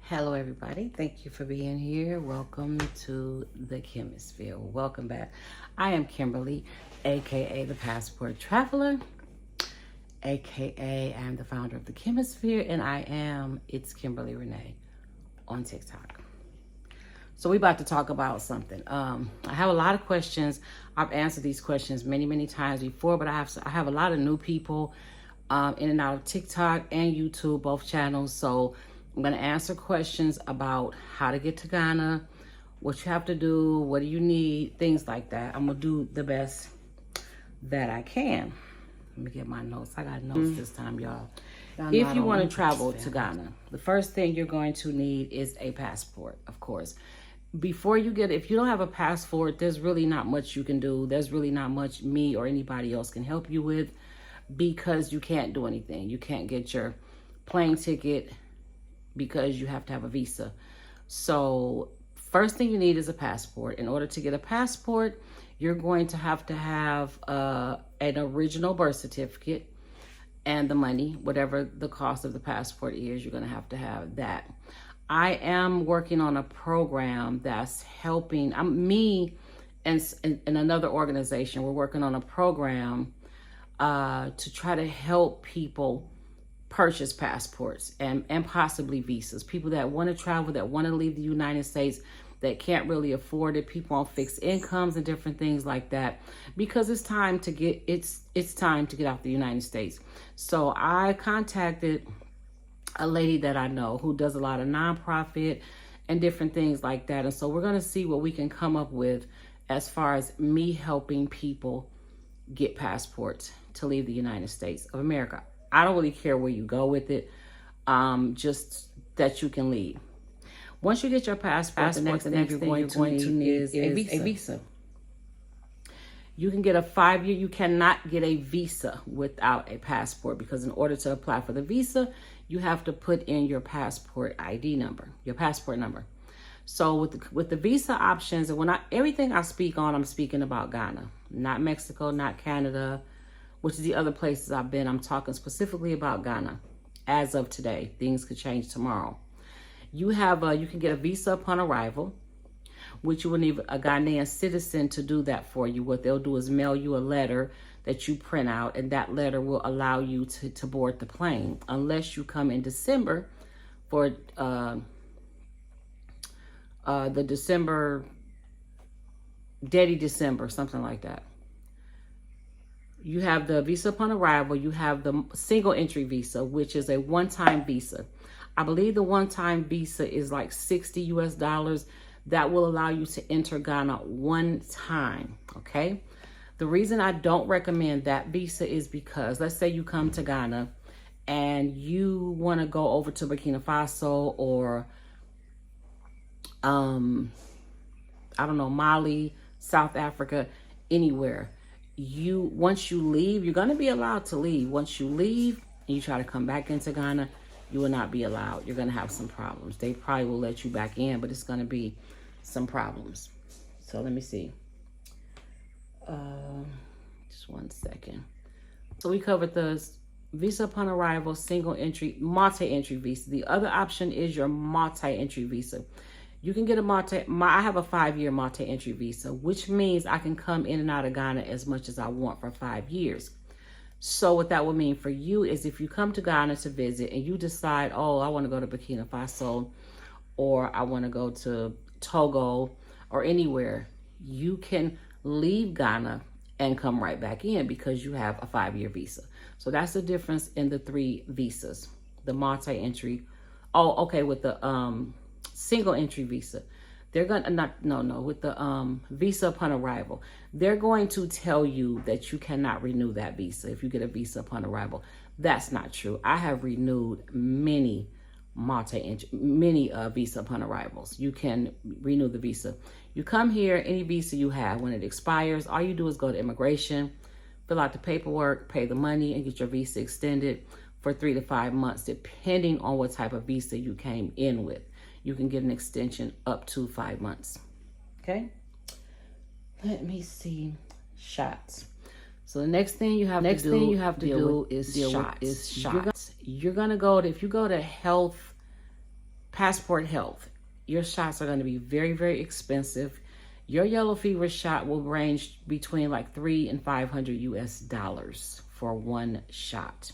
Hello everybody, thank you for being here. Welcome to the Kemisphere. Welcome back. I am Kimberly, aka the Passport Traveler, aka I'm the founder of the Kemisphere, and it's Kimberly Renee on TikTok. So we're about to talk about something. I have a lot of questions. I've answered these questions many times before, but I have a lot of new people in and out of TikTok and YouTube, both channels. So I'm going to answer questions about how to get to Ghana, what you have to do, what do you need, things like that. I'm going to do the best that I can. Let me get my notes. I got notes this time, y'all. If you want to travel to Ghana, the first thing you're going to need is a passport, of course. Before you if you don't have a passport, there's really not much you can do. There's really not much me or anybody else can help you with, because you can't do anything. You can't get your plane ticket because you have to have a visa. So first thing you need is a passport. In order to get a passport, you're going to have an original birth certificate and the money, whatever the cost of the passport is, you're going to have that. I am working on a program that's helping me and another organization. We're working on a program to try to help people purchase passports and possibly visas. People that want to travel, that want to leave the United States, that can't really afford it, people on fixed incomes and different things like that, because it's time to get out the United States. So I contacted a lady that I know who does a lot of nonprofit and different things like that. And so we're going to see what we can come up with as far as me helping people get passports to leave the United States of America. I don't really care where you go with it, just that you can leave. Once you get your passport, the next thing you're going to need is a visa. You can get a 5-year. You cannot get a visa without a passport, because in order to apply for the visa, you have to put in your passport ID number, your passport number. So with the visa options, and everything I speak on, I'm speaking about Ghana, not Mexico, not Canada, which is the other places I've been. I'm talking specifically about Ghana. As of today, things could change tomorrow. You can get a visa upon arrival, which you will need a Ghanaian citizen to do that for you. What they'll do is mail you a letter that you print out, and that letter will allow you to board the plane, unless you come in December for the December, something like that. You have the visa upon arrival. You have the single entry visa, which is a one-time visa. I believe the one-time visa is like $60 US. That will allow you to enter Ghana one time, okay? The reason I don't recommend that visa is because, let's say you come to Ghana and you want to go over to Burkina Faso or, I don't know, Mali, South Africa, anywhere. Once you leave, you're going to be allowed to leave. Once you leave and you try to come back into Ghana, you will not be allowed. You're going to have some problems. They probably will let you back in, but it's going to be some problems. So let me see. Just one second. So we covered the visa upon arrival, single entry, multi-entry visa. The other option is your multi-entry visa. You can get I have a 5-year multi-entry visa, which means I can come in and out of Ghana as much as I want for 5 years. So what that will mean for you is, if you come to Ghana to visit and you decide, oh, I want to go to Burkina Faso, or I want to go to Togo or anywhere, you can leave Ghana and come right back in, because you have a 5-year visa. So that's the difference in the 3 visas. The multi-entry, with the single entry visa, they're gonna with the visa upon arrival, they're going to tell you that you cannot renew that visa if you get a visa upon arrival. That's not true. I have renewed many visa upon arrivals. You can renew the visa. You come here, any visa you have, when it expires, all you do is go to immigration, fill out the paperwork, pay the money, and get your visa extended for 3 to 5 months, depending on what type of visa you came in with. You can get an extension up to 5 months. Okay? Let me see. Shots. So the next thing you have to do is shots. You're gonna go to, if you go to health Passport Health. Your shots are going to be very, very expensive. Your yellow fever shot will range between like $300 and $500 US for one shot.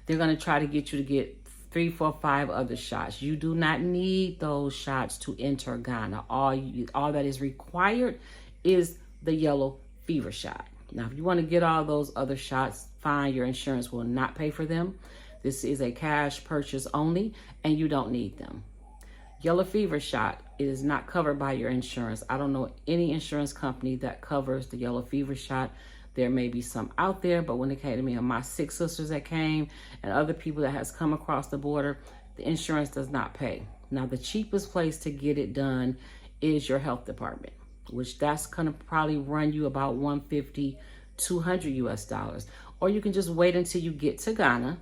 They're going to try to get you to get 3, 4, 5 other shots. You do not need those shots to enter Ghana. All that is required is the yellow fever shot. Now, if you want to get all those other shots, fine, your insurance will not pay for them. This is a cash purchase only, and you don't need them. Yellow fever shot is not covered by your insurance. I don't know any insurance company that covers the yellow fever shot. There may be some out there, but when it came to me and my 6 sisters that came and other people that has come across the border, the insurance does not pay. Now, the cheapest place to get it done is your health department, which that's gonna probably run you about $150, $200 US. Or you can just wait until you get to Ghana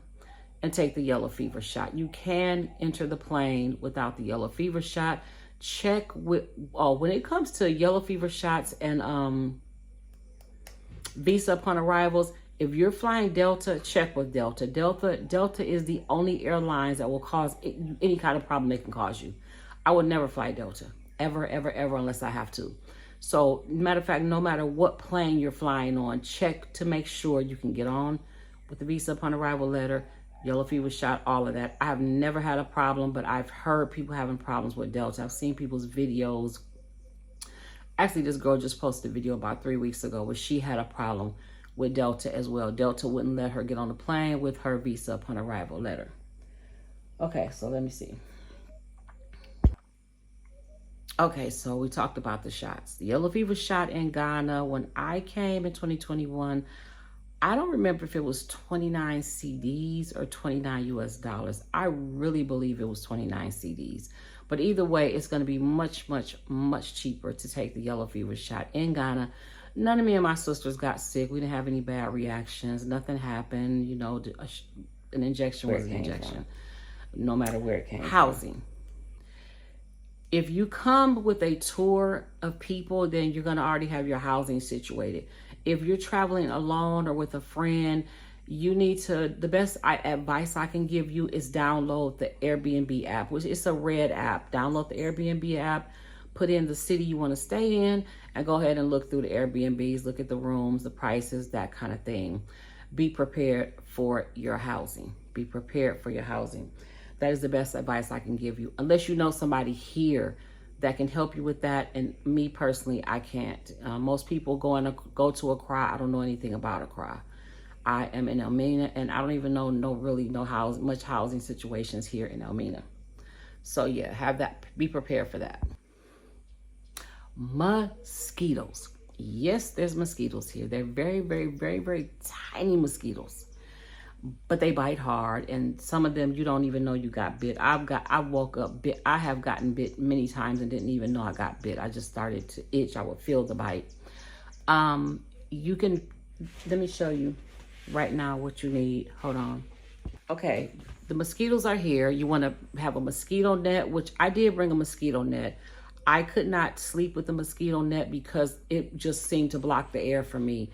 and take the yellow fever shot. You can enter the plane without the yellow fever shot. Check with, when it comes to yellow fever shots and visa upon arrivals, if you're flying Delta, check with Delta. Delta is the only airlines that will cause any kind of problem they can cause you. I would never fly Delta, ever, ever, ever, unless I have to. So, matter of fact, no matter what plane you're flying on, check to make sure you can get on with the visa upon arrival letter, yellow fever shot, all of that. I have never had a problem, but I've heard people having problems with Delta. I've seen people's videos. Actually, this girl just posted a video about 3 weeks ago where she had a problem with Delta as well. Delta wouldn't let her get on the plane with her visa upon arrival letter. Okay, so let me see. Okay, so we talked about the shots. The yellow fever shot in Ghana, when I came in 2021, I don't remember if it was 29 CDs or 29 US. I really believe it was 29 CDs. But either way, it's going to be much, much, much cheaper to take the yellow fever shot in Ghana. None of me and my sisters got sick. We didn't have any bad reactions. Nothing happened. You know, an injection was an injection, no matter where it came from. Housing. If you come with a tour of people, then you're going to already have your housing situated. If you're traveling alone or with a friend, you need to, the best advice I can give you is download the Airbnb app, which is a red app. Download the Airbnb app, put in the city you want to stay in, and go ahead and look through the Airbnbs, look at the rooms, the prices, that kind of thing. Be prepared for your housing. Be prepared for your housing. That is the best advice I can give you. Unless you know somebody here that can help you with that. And me personally, I can't. Most people go to Accra. I don't know anything about Accra. I am in Elmina, and I don't even know much housing situations here in Elmina. So yeah, have that. Be prepared for that. Mosquitoes. Yes, there's mosquitoes here. They're very, very, very, very tiny mosquitoes, but they bite hard, and some of them you don't even know you got bit. I woke up bit. I have gotten bit many times and didn't even know I got bit. I just started to itch. I would feel the bite. You can, let me show you right now what you need. Hold on. Okay, the mosquitoes are here. You want to have a mosquito net, which I did bring a mosquito net. I could not sleep with the mosquito net because it just seemed to block the air for me.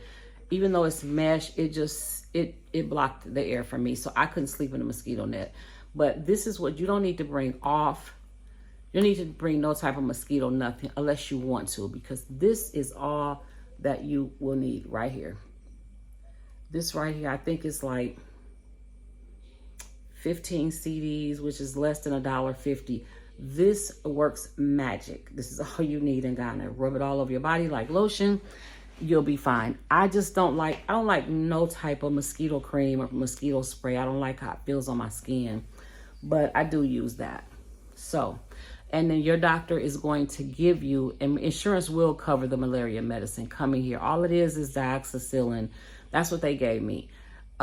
Even though it's mesh, it blocked the air for me. So I couldn't sleep in a mosquito net. But this is what you don't need to bring off. You don't need to bring no type of mosquito, nothing, unless you want to, because this is all that you will need right here. This right here, I think it's like 15 CDs, which is less than $1.50. This works magic. This is all you need in Ghana. Rub it all over your body like lotion. You'll be fine. I don't like no type of mosquito cream or mosquito spray. I don't like how it feels on my skin, but I do use that. So, and then your doctor is going to give you, and insurance will cover the malaria medicine coming here. All it is dioxycycline. That's what they gave me.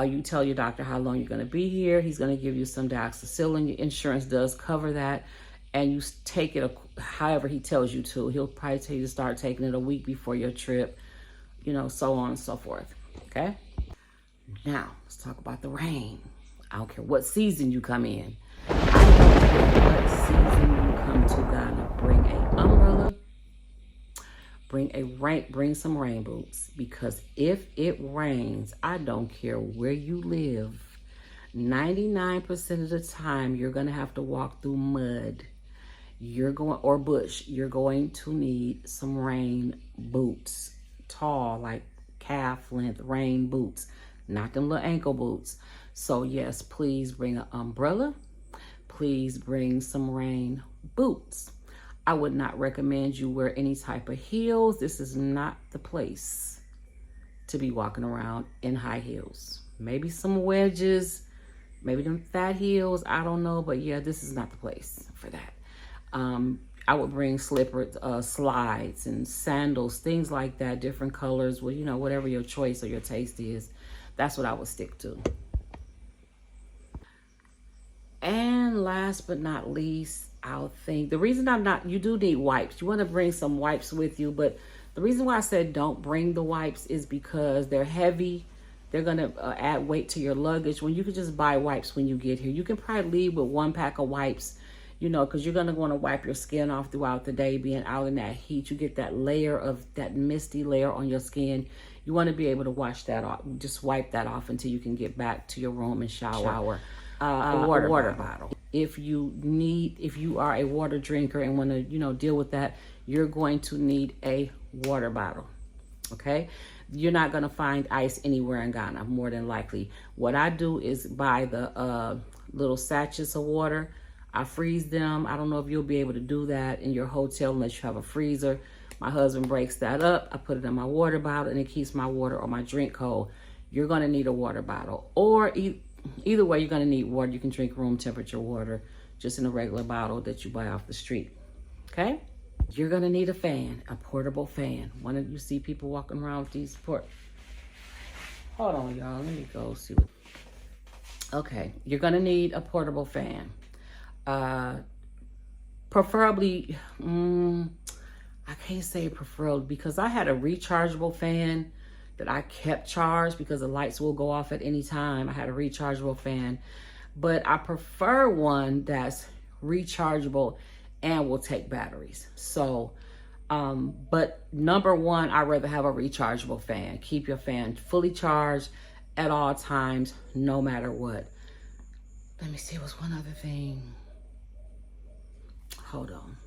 You tell your doctor how long you're going to be here. He's going to give you some dioxycycline. Your insurance does cover that. And you take it however he tells you to. He'll probably tell you to start taking it a week before your trip, you know, so on and so forth. Okay? Now, let's talk about the rain. I don't care what season you come in. I don't care what season you come to Ghana. Bring an umbrella. Bring some rain boots. Because if it rains, I don't care where you live. 99% of the time, you're going to have to walk through mud. Or bush. You're going to need some rain boots. Tall, like calf length rain boots. Not them little ankle boots. So yes, please bring an umbrella. Please bring some rain boots. I would not recommend you wear any type of heels. This is not the place to be walking around in high heels. Maybe some wedges, maybe them fat heels, I don't know. But yeah, this is not the place for that. I would bring slippers, slides and sandals, things like that, different colors, well, you know, whatever your choice or your taste is. That's what I would stick to. And last but not least, I'll think the reason you do need wipes. You want to bring some wipes with you, but the reason why I said don't bring the wipes is because they're heavy. They're going to add weight to your luggage when you can just buy wipes when you get here. You can probably leave with 1 pack of wipes, you know, because you're going to want to wipe your skin off throughout the day, being out in that heat. You get that layer of that misty layer on your skin. You want to be able to wash that off. Just wipe that off until you can get back to your room and shower. A water bottle. If you are a water drinker and want to, you know, deal with that, you're going to need a water bottle. Okay? You're not going to find ice anywhere in Ghana, more than likely. What I do is buy the little sachets of water. I freeze them. I don't know if you'll be able to do that in your hotel unless you have a freezer. My husband breaks that up. I put it in my water bottle and it keeps my water or my drink cold. You're going to need a water bottle. Or either way, you're going to need water. You can drink room temperature water just in a regular bottle that you buy off the street. Okay? You're going to need a fan, a portable fan. One of you see people walking around with these Hold on, y'all. Let me go see what. Okay. You're going to need a portable fan. Preferably, I can't say preferably because I had a rechargeable fan that I kept charged because the lights will go off at any time. I had a rechargeable fan, but I prefer one that's rechargeable and will take batteries. So, but number one, I'd rather have a rechargeable fan. Keep your fan fully charged at all times, no matter what. Let me see, what's one other thing? Hold on.